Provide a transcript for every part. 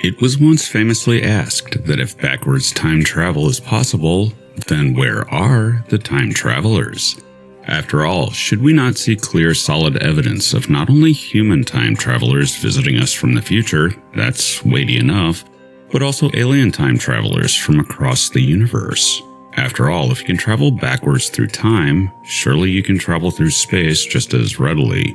It was once famously asked that if backwards time travel is possible, then where are the time travelers? After all, should we not see clear, solid evidence of not only human time travelers visiting us from the future, that's weighty enough, but also alien time travelers from across the universe? After all, if you can travel backwards through time, surely you can travel through space just as readily.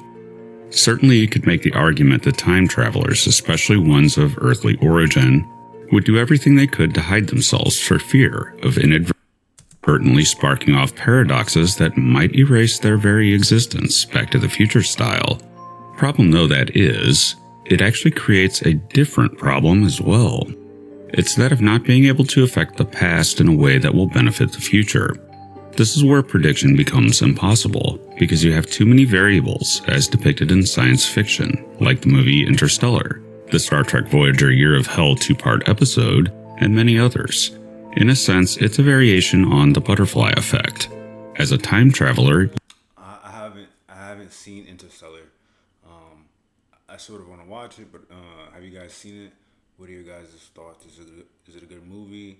Certainly you could make the argument that time travelers, especially ones of earthly origin, would do everything they could to hide themselves for fear of inadvertently sparking off paradoxes that might erase their very existence, Back to the Future style. Problem though that is, it actually creates a different problem as well. It's that of not being able to affect the past in a way that will benefit the future. This is where prediction becomes impossible, because you have too many variables as depicted in science fiction, like the movie Interstellar, the Star Trek Voyager Year of Hell 2-part episode, and many others. In a sense, it's a variation on the butterfly effect. As a time traveler, I haven't seen Interstellar. I sort of want to watch it, but have you guys seen it? What are your guys' thoughts? Is it a good movie?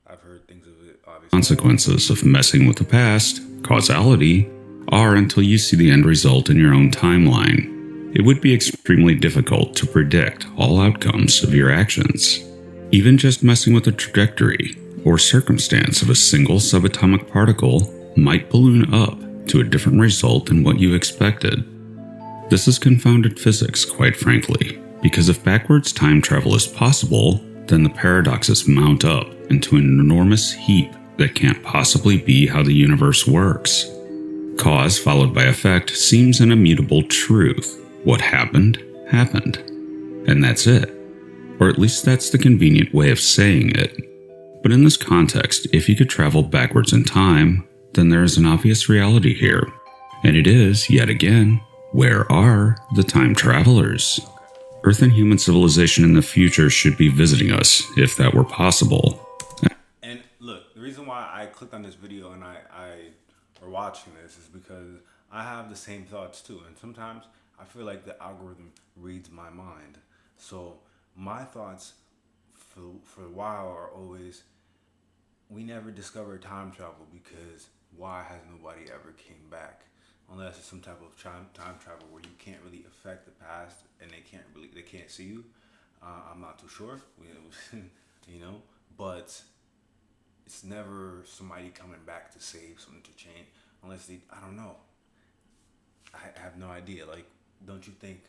I've heard things of it, obviously. Consequences of messing with the past, causality, are until you see the end result in your own timeline. It would be extremely difficult to predict all outcomes of your actions. Even just messing with the trajectory or circumstance of a single subatomic particle might balloon up to a different result than what you expected. This is confounded physics, quite frankly, because if backwards time travel is possible, then the paradoxes mount up into an enormous heap that can't possibly be how the universe works. Cause followed by effect seems an immutable truth. What happened, happened. And that's it. Or at least that's the convenient way of saying it. But in this context, if you could travel backwards in time, then there is an obvious reality here. And it is, yet again, where are the time travelers? Earth and human civilization in the future should be visiting us, if that were possible. And look, the reason why I clicked on this video and I or watching this is because I have the same thoughts too. And sometimes I feel like the algorithm reads my mind. So my thoughts for a while are always, we never discovered time travel because why has nobody ever came back? Unless it's some type of time travel where you can't really affect the past and they can't see you. I'm not too sure, but it's never somebody coming back to save something to change, unless I don't know. I have no idea. Like, don't you think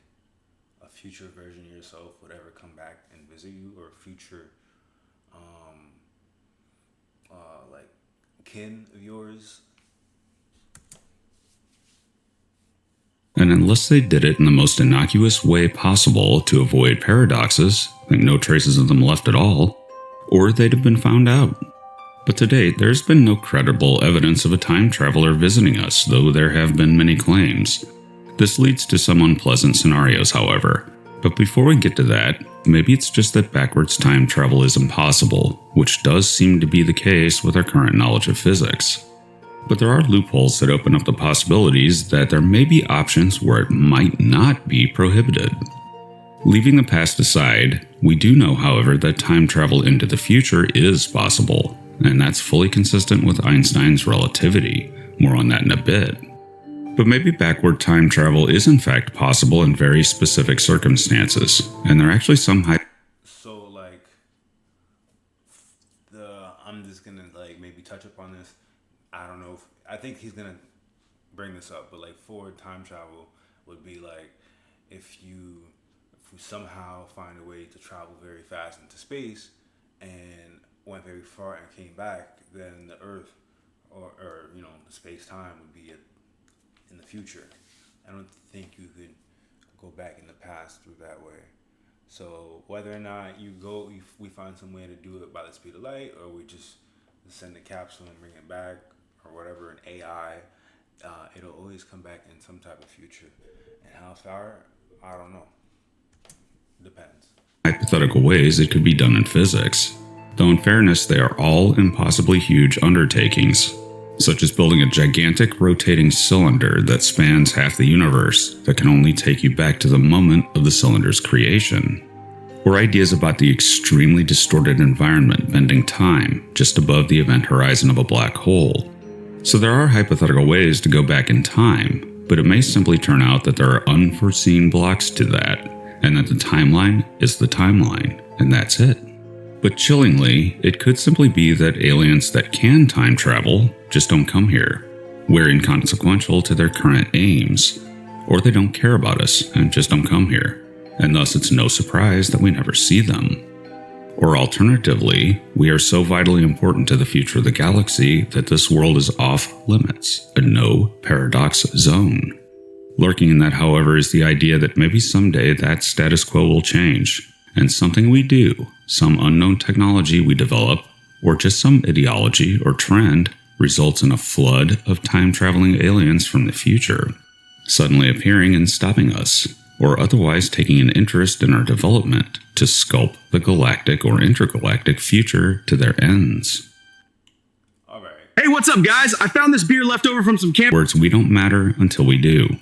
a future version of yourself would ever come back and visit you, or a future, like kin of yours? And unless they did it in the most innocuous way possible to avoid paradoxes, like no traces of them left at all, or they'd have been found out. But to date, there's been no credible evidence of a time traveler visiting us, though there have been many claims. This leads to some unpleasant scenarios, however. But before we get to that, maybe it's just that backwards time travel is impossible, which does seem to be the case with our current knowledge of physics. But there are loopholes that open up the possibilities that there may be options where it might not be prohibited. Leaving the past aside, we do know, however, that time travel into the future is possible, and that's fully consistent with Einstein's relativity. More on that in a bit. But maybe backward time travel is in fact possible in very specific circumstances, and there are actually some So, like, I'm just gonna, like, maybe touch upon this. I don't know I think he's gonna bring this up, but like forward time travel would be like if we somehow find a way to travel very fast into space and went very far and came back, then the Earth or the space time would be in the future. I don't think you could go back in the past through that way. So whether or not we find some way to do it by the speed of light, or we just send a capsule and bring it back, or whatever, an AI, it'll always come back in some type of future. And how far, I don't know. Depends. Hypothetical ways it could be done in physics, though in fairness they are all impossibly huge undertakings, such as building a gigantic rotating cylinder that spans half the universe that can only take you back to the moment of the cylinder's creation. or ideas about the extremely distorted environment bending time just above the event horizon of a black hole. So there are hypothetical ways to go back in time, but it may simply turn out that there are unforeseen blocks to that, and that the timeline is the timeline, and that's it. But chillingly, it could simply be that aliens that can time travel just don't come here. We're inconsequential to their current aims, or they don't care about us and just don't come here, and thus it's no surprise that we never see them. Or alternatively, we are so vitally important to the future of the galaxy that this world is off limits, a no paradox zone. Lurking in that, however, is the idea that maybe someday that status quo will change, and something we do, some unknown technology we develop, or just some ideology or trend results in a flood of time-traveling aliens from the future, suddenly appearing and stopping us, or otherwise taking an interest in our development to sculpt the galactic or intergalactic future to their ends. All right. Hey, what's up, guys? I found this beer left over from some camp. Words we don't matter until we do,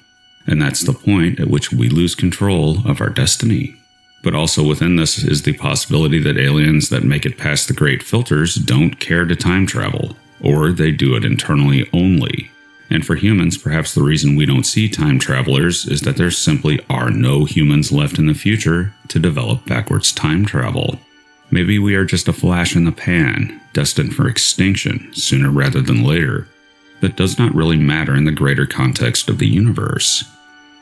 and that's the point at which we lose control of our destiny. But also within this is the possibility that aliens that make it past the great filters don't care to time travel, or they do it internally only. And for humans, perhaps the reason we don't see time travelers is that there simply are no humans left in the future to develop backwards time travel. Maybe we are just a flash in the pan, destined for extinction sooner rather than later. That does not really matter in the greater context of the universe.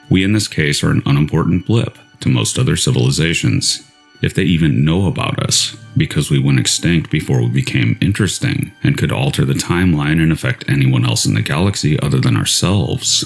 We in this case are an unimportant blip to most other civilizations, if they even know about us, because we went extinct before we became interesting and could alter the timeline and affect anyone else in the galaxy other than ourselves.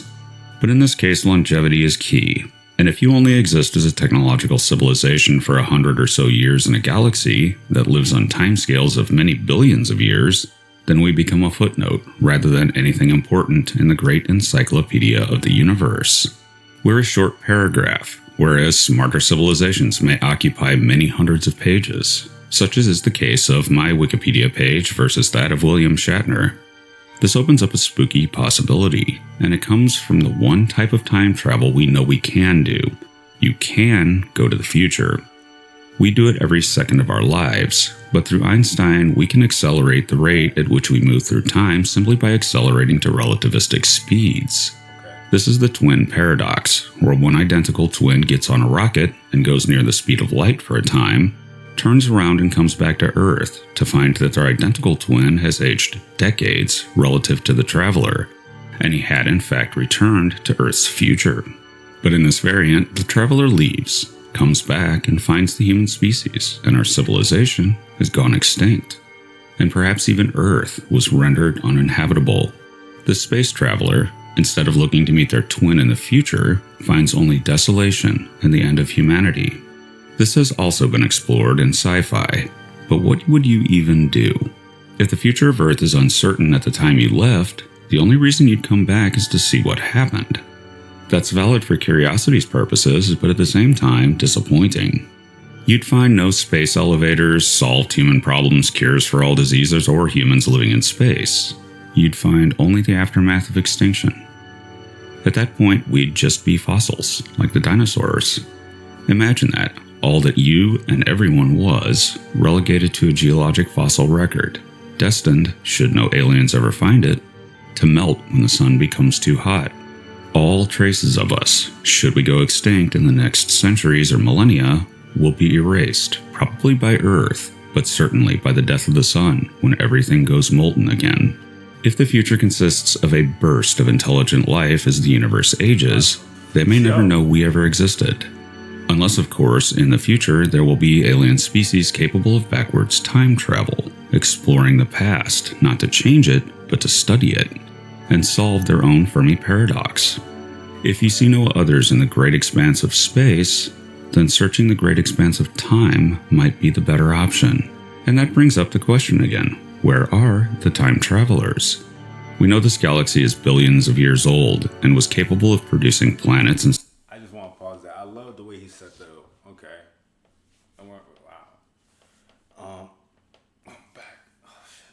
But in this case, longevity is key, and if you only exist as a technological civilization for 100 or so years in a galaxy that lives on timescales of many billions of years, then we become a footnote rather than anything important in the great encyclopedia of the universe. We're a short paragraph, whereas smarter civilizations may occupy many hundreds of pages, such as is the case of my Wikipedia page versus that of William Shatner. This opens up a spooky possibility, and it comes from the one type of time travel we know we can do. You can go to the future. We do it every second of our lives, but through Einstein we can accelerate the rate at which we move through time simply by accelerating to relativistic speeds. This is the twin paradox, where one identical twin gets on a rocket and goes near the speed of light for a time, turns around and comes back to Earth to find that their identical twin has aged decades relative to the traveler, and he had in fact returned to Earth's future. But in this variant, the traveler leaves, comes back, and finds the human species, and our civilization has gone extinct. And perhaps even Earth was rendered uninhabitable. The space traveler, instead of looking to meet their twin in the future, finds only desolation and the end of humanity. This has also been explored in sci-fi, but what would you even do? If the future of Earth is uncertain at the time you left, the only reason you'd come back is to see what happened. That's valid for curiosity's purposes, but at the same time, disappointing. You'd find no space elevators, solved human problems, cures for all diseases, or humans living in space. You'd find only the aftermath of extinction. At that point, we'd just be fossils, like the dinosaurs. Imagine that, all that you and everyone was, relegated to a geologic fossil record, destined, should no aliens ever find it, to melt when the sun becomes too hot. All traces of us, should we go extinct in the next centuries or millennia, will be erased, probably by Earth, but certainly by the death of the sun when everything goes molten again. If the future consists of a burst of intelligent life as the universe ages, they may never know we ever existed. Unless, of course, in the future there will be alien species capable of backwards time travel, exploring the past, not to change it, but to study it, and solve their own Fermi paradox. If you see no others in the great expanse of space, then searching the great expanse of time might be the better option. And that brings up the question again. Where are the time travelers? We know this galaxy is billions of years old and was capable of producing planets and... I just want to pause that. I love the way he set that up. Okay. Wow. I'm back. Oh, shit.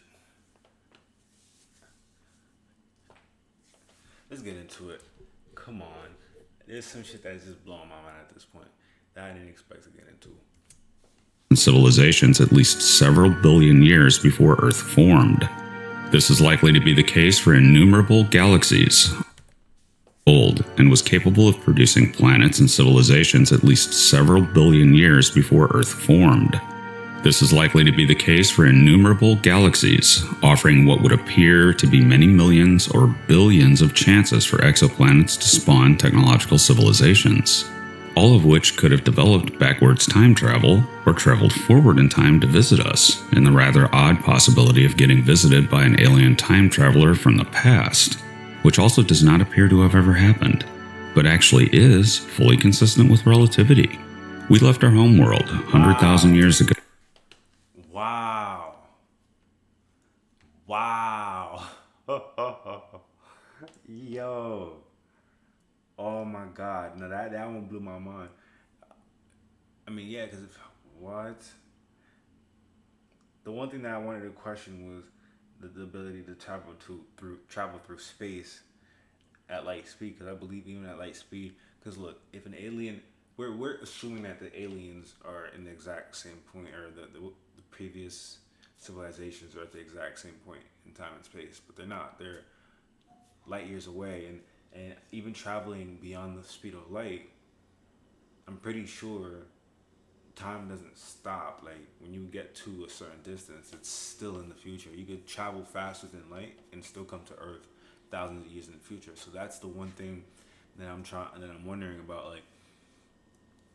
Let's get into it. Come on. There's some shit that's just blowing my mind at this point that I didn't expect to get into. civilizations at least several billion years before Earth formed. This is likely to be the case for innumerable galaxies old and was capable of producing planets and civilizations at least several billion years before Earth formed. This is likely to be the case for innumerable galaxies, offering what would appear to be many millions or billions of chances for exoplanets to spawn technological civilizations, all of which could have developed backwards time travel or traveled forward in time to visit us, in the rather odd possibility of getting visited by an alien time traveler from the past, which also does not appear to have ever happened, but actually is fully consistent with relativity. We left our home world 100,000 years ago. Wow. Wow. Yo. Oh my God. No, that one blew my mind. I mean, yeah, because what? The one thing that I wanted to question was the ability to travel through space at light speed, because I believe even at light speed, because look, if an alien, we're assuming that the aliens are in the exact same point, or the previous civilizations are at the exact same point in time and space, but they're not. They're light years away, and even traveling beyond the speed of light, I'm pretty sure time doesn't stop. Like, when you get to a certain distance, it's still in the future. You could travel faster than light and still come to Earth thousands of years in the future. So that's the one thing that I'm wondering about. Like,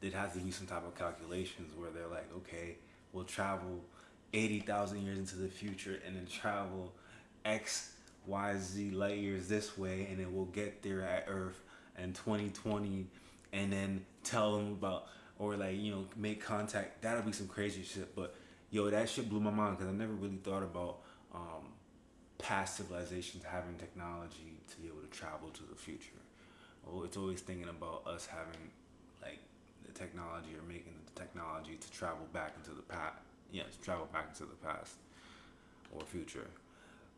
it has to be some type of calculations where they're like, okay, we'll travel 80,000 years into the future and then travel X, Y, Z light years this way, and then we'll get there at Earth in 2020, and then tell them about, or like, you know, make contact. That'll be some crazy shit. But yo, that shit blew my mind, because I never really thought about past civilizations having technology to be able to travel to the future. Oh, it's always thinking about us having like the technology, or making the technology to travel back into the past. Yeah, to travel back into the past or future.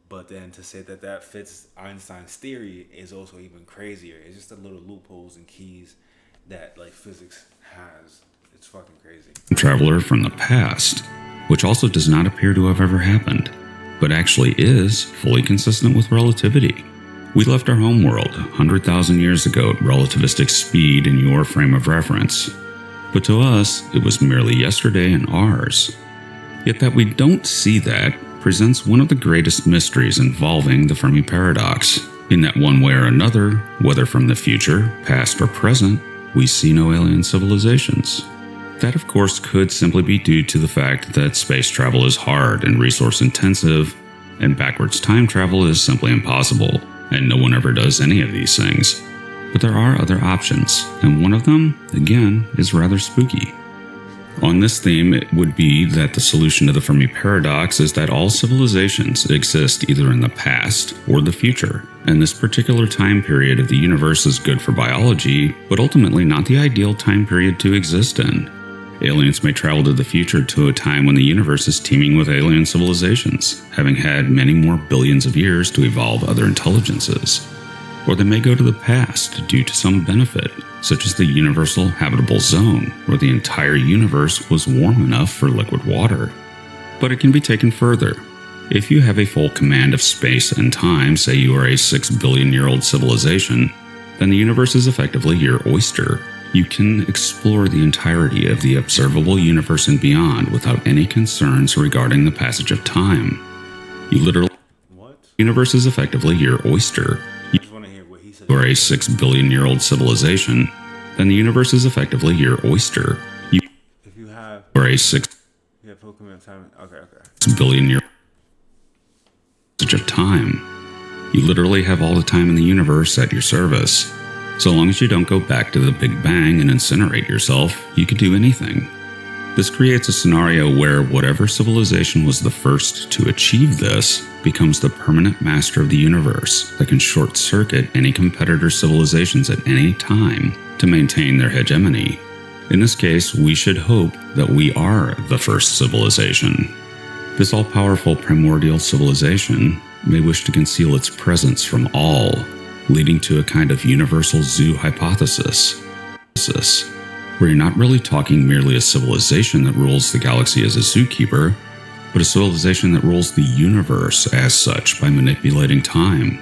But then to say that fits Einstein's theory is also even crazier. It's just the little loopholes and keys that like physics has. It's fucking crazy. Traveler from the past, which also does not appear to have ever happened, but actually is fully consistent with relativity. We left our home world 100,000 years ago at relativistic speed in your frame of reference, but to us it was merely yesterday in ours. Yet that we don't see that presents one of the greatest mysteries involving the Fermi paradox, in that one way or another, whether from the future, past, or present, we see no alien civilizations. That, of course, could simply be due to the fact that space travel is hard and resource intensive, and backwards time travel is simply impossible, and no one ever does any of these things. But there are other options, and one of them, again, is rather spooky. On this theme, it would be that the solution to the Fermi paradox is that all civilizations exist either in the past or the future, and this particular time period of the universe is good for biology, but ultimately not the ideal time period to exist in. Aliens may travel to the future to a time when the universe is teeming with alien civilizations, having had many more billions of years to evolve other intelligences. Or they may go to the past due to some benefit, such as the universal habitable zone, where the entire universe was warm enough for liquid water. But it can be taken further. If you have a full command of space and time, say you are a 6 billion-year-old civilization, then the universe is effectively your oyster. You can explore the entirety of the observable universe and beyond without any concerns regarding the passage of time. You literally... What? The universe is effectively your oyster. Or a 6 billion-year-old civilization, then the universe is effectively your oyster. If you have... Or a 6... You have full command of time. Okay. Billion-year... of time. You literally have all the time in the universe at your service. So long as you don't go back to the Big Bang and incinerate yourself, you could do anything. This creates a scenario where whatever civilization was the first to achieve this becomes the permanent master of the universe that can short-circuit any competitor civilizations at any time to maintain their hegemony. In this case, we should hope that we are the first civilization. This all-powerful primordial civilization may wish to conceal its presence from all, leading to a kind of universal zoo hypothesis. where you're not really talking merely a civilization that rules the galaxy as a zookeeper, but a civilization that rules the universe as such by manipulating time.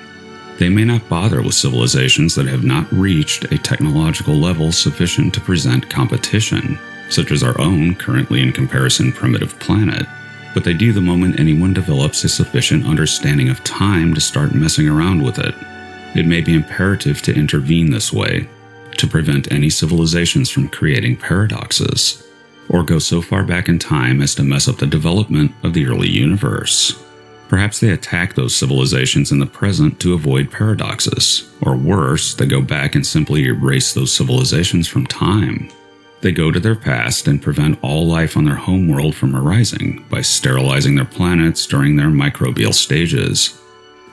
They may not bother with civilizations that have not reached a technological level sufficient to present competition, such as our own currently in comparison primitive planet, but they do the moment anyone develops a sufficient understanding of time to start messing around with it. It may be imperative to intervene this way, to prevent any civilizations from creating paradoxes, or go so far back in time as to mess up the development of the early universe. Perhaps they attack those civilizations in the present to avoid paradoxes, or worse, they go back and simply erase those civilizations from time. They go to their past and prevent all life on their homeworld from arising by sterilizing their planets during their microbial stages.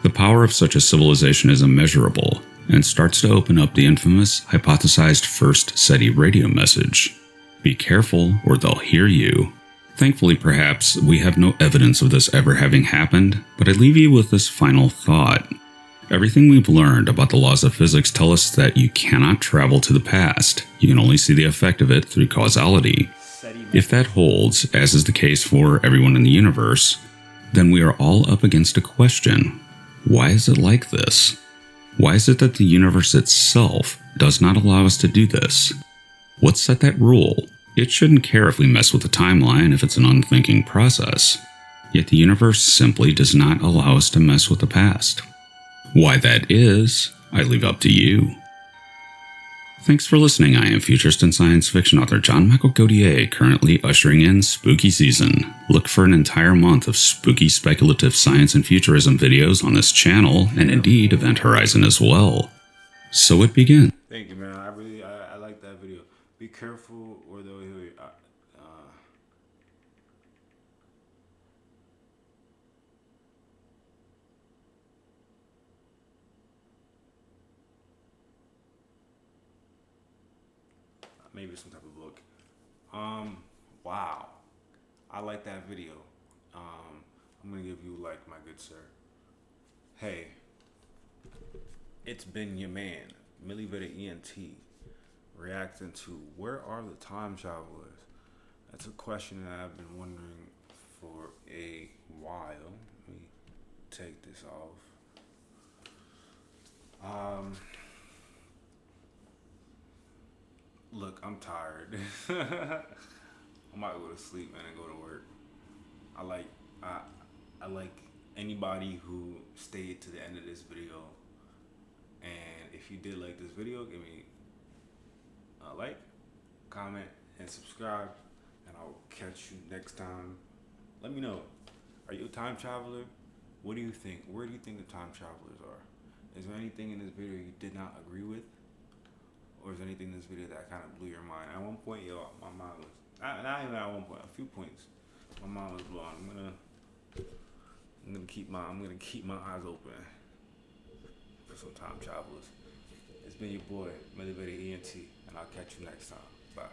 The power of such a civilization is immeasurable, and starts to open up the infamous, hypothesized first SETI radio message. Be careful, or they'll hear you. Thankfully, perhaps, we have no evidence of this ever having happened, but I leave you with this final thought. Everything we've learned about the laws of physics tell us that you cannot travel to the past. You can only see the effect of it through causality. If that holds, as is the case for everyone in the universe, then we are all up against a question. Why is it like this? Why is it that the universe itself does not allow us to do this? What set that rule? It shouldn't care if we mess with the timeline if it's an unthinking process. Yet the universe simply does not allow us to mess with the past. Why that is, I leave up to you. Thanks for listening. I am futurist and science fiction author John Michael Godier, currently ushering in spooky season. Look for an entire month of spooky speculative science and futurism videos on this channel, and indeed Event Horizon as well. So it begins. Thank you, man. I like that video. Be careful, or they'll hear you. Maybe some type of book. Wow. I like that video. I'm gonna give you like my good sir. Hey, it's been your man, Millie Vita ENT, reacting to where are the time travelers? That's a question that I've been wondering for a while. Let me take this off. Look, I'm tired. I might go to sleep, man, and go to work. I like anybody who stayed to the end of this video. And if you did like this video, give me a like, comment, and subscribe. And I'll catch you next time. Let me know. Are you a time traveler? What do you think? Where do you think the time travelers are? Is there anything in this video you did not agree with? Or is there anything in this video that kind of blew your mind? At one point, my mind was, not even at one point, a few points, my mind was blown. I'm gonna keep my eyes open for some time travelers. It's been your boy, Millie Vita ENT, and I'll catch you next time. Bye.